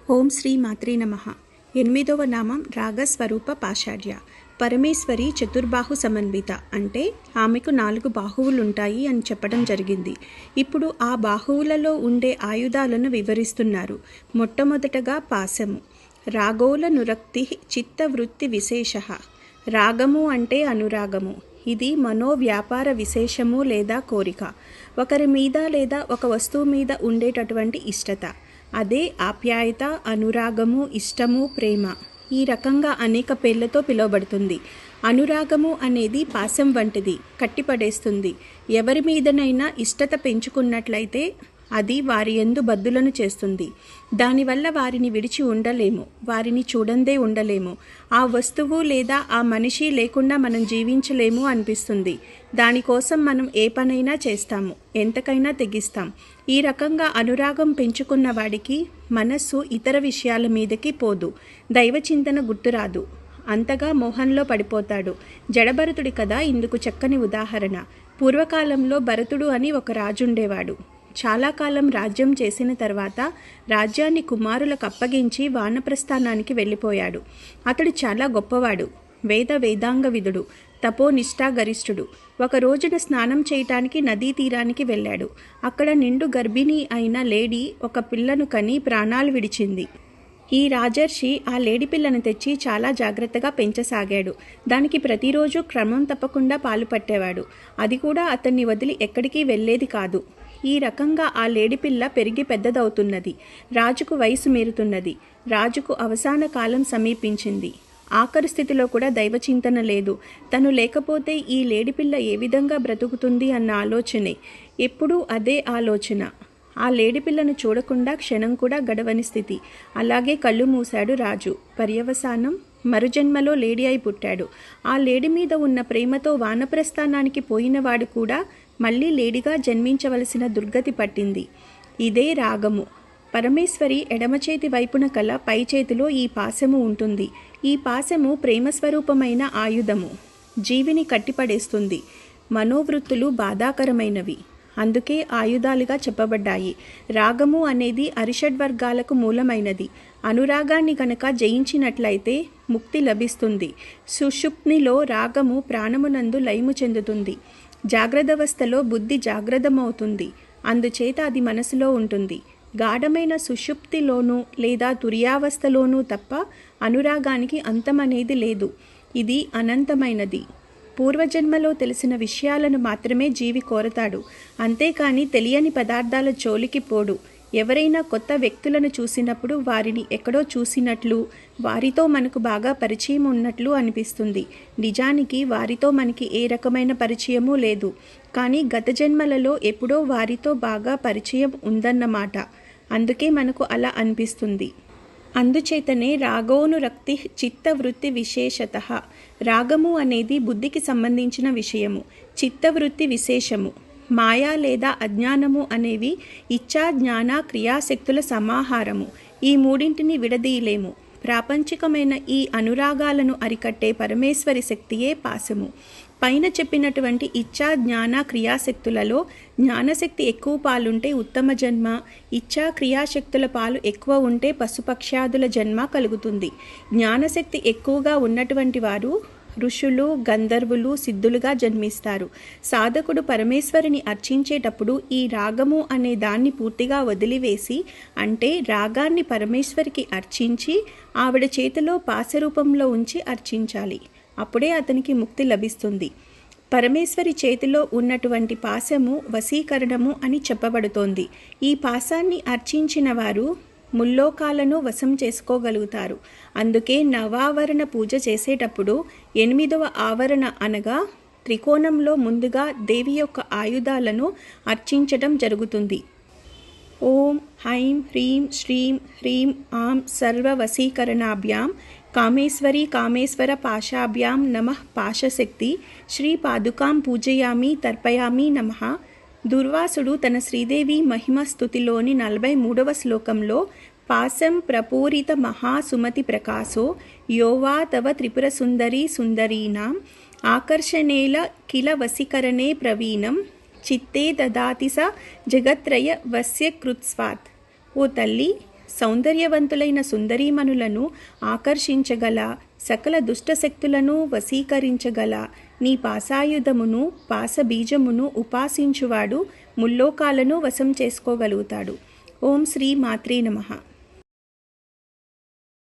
ఓం శ్రీ మాత్రే నమః. 8వ నామం రాగస్వరూప పాషాఢ్య. పరమేశ్వరి చతుర్బాహు సమన్విత అంటే ఆమెకు 4 బాహువులుంటాయి అని చెప్పడం జరిగింది. ఇప్పుడు ఆ బాహువులలో ఉండే ఆయుధాలను వివరిస్తున్నారు. మొట్టమొదటగా పాశము. రాగోల నురక్తి చిత్తవృత్తి విశేష. రాగము అంటే అనురాగము. ఇది మనోవ్యాపార విశేషము లేదా కోరిక. ఒకరి మీద లేదా ఒక వస్తువు మీద ఉండేటటువంటి ఇష్టత. అదే ఆప్యాయత, అనురాగము, ఇష్టము, ప్రేమ. ఈ రకంగా అనేక పేర్లతో పిలువబడుతుంది. అనురాగము అనేది పాశం వంటిది, కట్టిపడేస్తుంది. ఎవరి మీదనైనా ఇష్టత పెంచుకున్నట్లయితే అది వారి యందు బద్దులను చేస్తుంది. దానివల్ల వారిని విడిచి ఉండలేము, వారిని చూడందే ఉండలేము. ఆ వస్తువు లేదా ఆ మనిషి లేకుండా మనం జీవించలేము అనిపిస్తుంది. దానికోసం మనం ఏ పనైనా చేస్తాము, ఎంతకైనా తెగిస్తాం. ఈ రకంగా అనురాగం పెంచుకున్న వాడికి మనస్సు ఇతర విషయాల మీదకి పోదు, దైవచింతన గుర్తురాదు, అంతగా మోహంలో పడిపోతాడు. జడభరతుడి కదా ఇందుకు చక్కని ఉదాహరణ. పూర్వకాలంలో భరతుడు అని ఒక రాజుండేవాడు. చాలా కాలం రాజ్యం చేసిన తర్వాత రాజ్యాన్ని కుమారులకు అప్పగించి వానప్రస్థానానికి వెళ్ళిపోయాడు. అతడు చాలా గొప్పవాడు, వేదాంగ విదుడు, తపోనిష్టా గరిష్ఠుడు. ఒక రోజున స్నానం చేయటానికి నదీ తీరానికి వెళ్ళాడు. అక్కడ నిండు గర్భిణీ అయిన లేడీ ఒక పిల్లను కని ప్రాణాలు విడిచింది. ఈ రాజర్షి ఆ లేడి పిల్లను తెచ్చి చాలా జాగ్రత్తగా పెంచసాగాడు. దానికి ప్రతిరోజు క్రమం తప్పకుండా పాలు పట్టేవాడు. అది కూడా అతన్ని వదిలి ఎక్కడికి వెళ్ళేది కాదు. ఈ రకంగా ఆ లేడి పిల్ల పెరిగి పెద్దదవుతున్నది. రాజుకు వయసు మీరుతున్నది. రాజుకు అవసాన కాలం సమీపించింది. ఆఖరి స్థితిలో కూడా దైవచింతన లేదు. తను లేకపోతే ఈ లేడి పిల్ల ఏ విధంగా బ్రతుకుతుంది అన్న ఆలోచనే. ఎప్పుడూ అదే ఆలోచన. ఆ లేడి పిల్లను చూడకుండా క్షణం కూడా గడవని స్థితి. అలాగే కళ్ళు మూశాడు రాజు. పర్యవసానం మరుజన్మలో లేడి అయి పుట్టాడు. ఆ లేడి మీద ఉన్న ప్రేమతో వానప్రస్థానానికి పోయినవాడు కూడా మళ్ళీ లేడిగా జన్మించవలసిన దుర్గతి పట్టింది. ఇదే రాగము. పరమేశ్వరి ఎడమచేతి వైపున కల పై చేతిలో ఈ పాశము ఉంటుంది. ఈ పాశము ప్రేమస్వరూపమైన ఆయుధము. జీవిని కట్టిపడేస్తుంది. మనోవృత్తులు బాధాకరమైనవి, అందుకే ఆయుధాలుగా చెప్పబడ్డాయి. రాగము అనేది అరిషడ్వర్గాలకు మూలమైనది. అనురాగాన్ని కనుక జయించినట్లయితే ముక్తి లభిస్తుంది. సుషుప్నిలో రాగము ప్రాణమునందు లయము చెందుతుంది. జాగ్రత్తవస్థలో బుద్ధి జాగ్రత్తమవుతుంది. అందుచేత అది మనసులో ఉంటుంది. గాఢమైన సుషుప్తిలోనూ లేదా తుర్యావస్థలోనూ తప్ప అనురాగానికి అంతమనేది లేదు. ఇది అనంతమైనది. పూర్వజన్మలో తెలిసిన విషయాలను మాత్రమే జీవి కోరతాడు, అంతేకాని తెలియని పదార్థాల జోలికి పోడు. ఎవరైనా కొత్త వ్యక్తులను చూసినప్పుడు వారిని ఎక్కడో చూసినట్లు, వారితో మనకు బాగా పరిచయం ఉన్నట్లు అనిపిస్తుంది. నిజానికి వారితో మనకి ఏ రకమైన పరిచయమూ లేదు, కానీ గత జన్మలలో ఎప్పుడో వారితో బాగా పరిచయం ఉందన్నమాట. అందుకే మనకు అలా అనిపిస్తుంది. అందుచేతనే రాగోనురక్తి చిత్తవృత్తి విశేషతః. రాగము అనేది బుద్ధికి సంబంధించిన విషయము, చిత్తవృత్తి విశేషము. మాయా లేదా అజ్ఞానము అనేవి ఇచ్ఛా, జ్ఞాన, క్రియాశక్తుల సమాహారము. ఈ మూడింటిని విడదీయలేము. ప్రాపంచికమైన ఈ అనురాగాలను అరికట్టే పరమేశ్వరి శక్తియే పాశము. పైన చెప్పినటువంటి ఇచ్ఛా, జ్ఞాన, క్రియాశక్తులలో జ్ఞానశక్తి ఎక్కువ పాలుంటే ఉత్తమ జన్మ, ఇచ్ఛా, క్రియాశక్తుల పాలు ఎక్కువ ఉంటే పశుపక్ష్యాదుల జన్మ కలుగుతుంది. జ్ఞానశక్తి ఎక్కువగా ఉన్నటువంటి వారు ఋషులు, గంధర్వులు, సిద్ధులుగా జన్మిస్తారు. సాధకుడు పరమేశ్వరిని అర్చించేటప్పుడు ఈ రాగము అనే దాన్ని పూర్తిగా వదిలివేసి, అంటే రాగాన్ని పరమేశ్వరికి అర్చించి ఆవిడ చేతిలో పాశరూపంలో ఉంచి అర్చించాలి. అప్పుడే అతనికి ముక్తి లభిస్తుంది. పరమేశ్వరి చేతిలో ఉన్నటువంటి పాశము వశీకరణము అని చెప్పబడుతోంది. ఈ పాశాన్ని అర్చించిన వారు ముల్లోకాలను వశం చేసుకోగలుగుతారు. అందుకే నవావరణ పూజ చేసేటప్పుడు 8వ ఆవరణ అనగా త్రికోణంలో ముందుగా దేవి యొక్క ఆయుధాలను అర్చించటం జరుగుతుంది. ఓం హైం హ్రీం శ్రీం హ్రీం ఆం సర్వవశీకరణాభ్యాం కామేశ్వరి కామేశ్వర పాశాభ్యాం నమః పాశశక్తి శ్రీ పాదుకాం పూజయామి తర్పయామి నమః. దుర్వాసుడు తన శ్రీదేవి మహిమ స్తుతిలోని 43వ శ్లోకంలో పాశం ప్రపూరిత మహాసుమతి ప్రకాశో యోవా తవ త్రిపుర సుందరీ సుందరీనాం ఆకర్షణేల కిల వశీకరణే ప్రవీణం చిత్తే దదాతి స జగత్రయ వశ్యకృత్స్వాత్. ఓ తల్లి, సౌందర్యవంతులైన సుందరీమణులను ఆకర్షించగల, సకల దుష్టశక్తులను వశీకరించగల నీ పాసాయుధమును పాసబీజమును ఉపాసించువాడు ముల్లోకాలను వశం చేసుకోగలుగుతాడు. ఓం శ్రీ మాత్రే నమః.